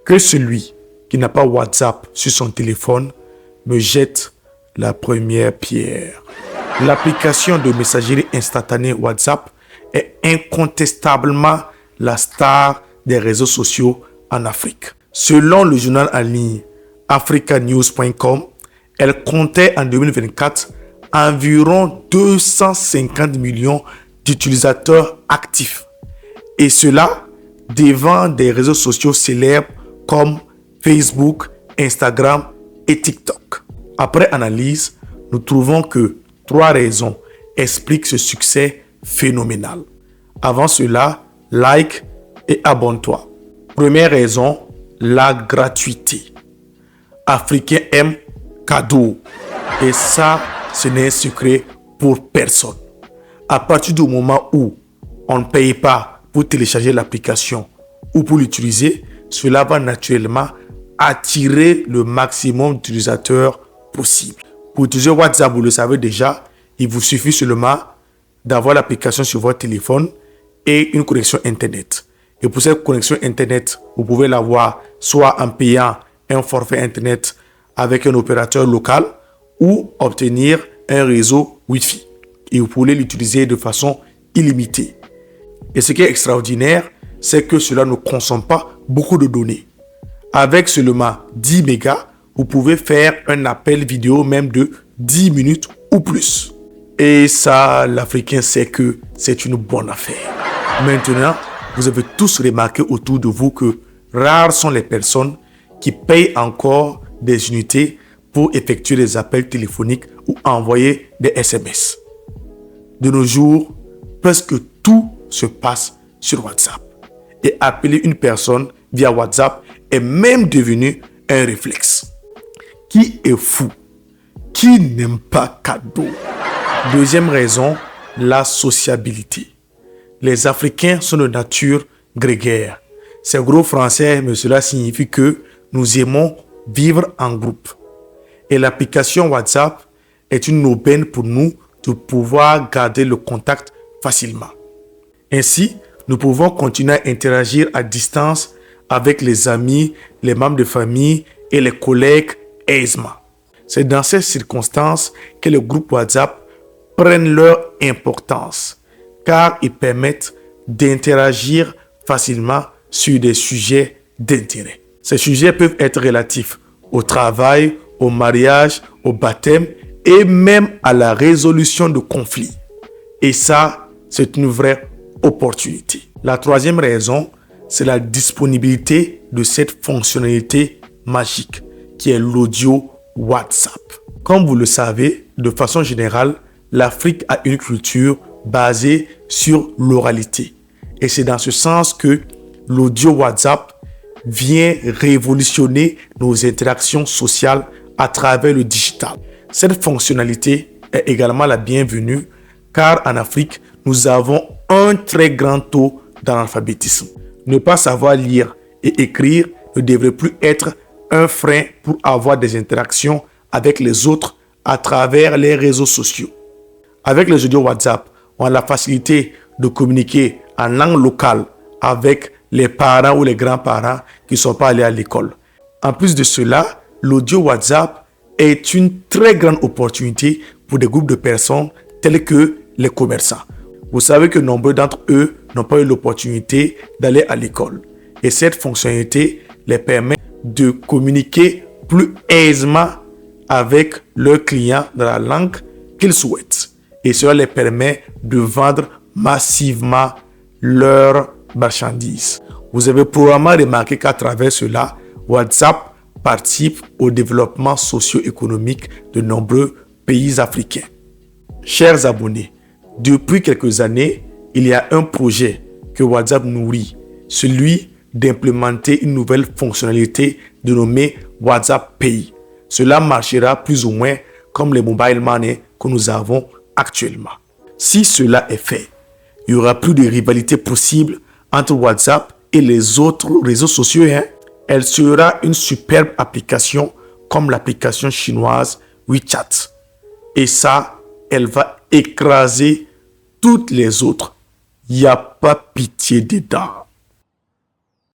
Que celui qui n'a pas WhatsApp sur son téléphone me jette la première pierre. L'application de messagerie instantanée WhatsApp est incontestablement la star des réseaux sociaux en Afrique. Selon le journal en ligne africanews.com, elle comptait en 2024 environ 250 millions d'utilisateurs actifs. Et cela devant des réseaux sociaux célèbres comme Facebook, Instagram et TikTok. Après analyse, nous trouvons que 3 raisons expliquent ce succès phénoménal. Avant cela, like et abonne-toi. Première raison, la gratuité. Africains aiment cadeau. Et ça, ce n'est un secret pour personne. À partir du moment où on ne paye pas pour télécharger l'application ou pour l'utiliser, cela va naturellement attirer le maximum d'utilisateurs possible. Pour utiliser WhatsApp, vous le savez déjà, il vous suffit seulement d'avoir l'application sur votre téléphone et une connexion Internet. Et pour cette connexion Internet, vous pouvez l'avoir soit en payant un forfait Internet avec un opérateur local ou obtenir un réseau Wi-Fi. Et vous pouvez l'utiliser de façon illimitée. Et ce qui est extraordinaire, c'est que cela ne consomme pas beaucoup de données. Avec seulement 10 mégas, vous pouvez faire un appel vidéo même de 10 minutes ou plus. Et ça, l'Africain sait que c'est une bonne affaire. Maintenant, vous avez tous remarqué autour de vous que rares sont les personnes qui payent encore des unités pour effectuer des appels téléphoniques ou envoyer des SMS. De nos jours, presque tout se passe sur WhatsApp. Et appeler une personne via WhatsApp est même devenu un réflexe. Qui est fou? Qui n'aime pas cadeau? Deuxième raison, la sociabilité. Les Africains sont de nature grégaire. C'est gros français, mais cela signifie que nous aimons vivre en groupe. Et l'application WhatsApp est une aubaine pour nous de pouvoir garder le contact facilement. Ainsi, nous pouvons continuer à interagir à distance avec les amis, les membres de famille et les collègues aisément. C'est dans ces circonstances que les groupes WhatsApp prennent leur importance, car ils permettent d'interagir facilement sur des sujets d'intérêt. Ces sujets peuvent être relatifs au travail, au mariage, au baptême et même à la résolution de conflits. Et ça, c'est une vraie opportunité. La troisième raison, c'est la disponibilité de cette fonctionnalité magique qui est l'audio WhatsApp. Comme vous le savez, de façon générale, l'Afrique a une culture basée sur l'oralité. Et c'est dans ce sens que l'audio WhatsApp vient révolutionner nos interactions sociales à travers le digital. Cette fonctionnalité est également la bienvenue car en Afrique, nous avons un très grand taux d'analphabétisme. Ne pas savoir lire et écrire ne devrait plus être un frein pour avoir des interactions avec les autres à travers les réseaux sociaux. Avec les audios WhatsApp, on a la facilité de communiquer en langue locale avec les parents ou les grands-parents qui ne sont pas allés à l'école. En plus de cela, l'audio WhatsApp est une très grande opportunité pour des groupes de personnes tels que les commerçants. Vous savez que nombreux d'entre eux n'ont pas eu l'opportunité d'aller à l'école. Et cette fonctionnalité les permet de communiquer plus aisément avec leurs clients dans la langue qu'ils souhaitent. Et cela les permet de vendre massivement leurs marchandises. Vous avez probablement remarqué qu'à travers cela, WhatsApp participe au développement socio-économique de nombreux pays africains. Chers abonnés, depuis quelques années, il y a un projet que WhatsApp nourrit, celui d'implémenter une nouvelle fonctionnalité dénommée WhatsApp Pay. Cela marchera plus ou moins comme les mobile money que nous avons actuellement. Si cela est fait, il n'y aura plus de rivalité possible entre WhatsApp et les autres réseaux sociaux. Elle sera une superbe application comme l'application chinoise WeChat. Et ça, elle va écraser toutes les autres. Il n'y a pas pitié dedans.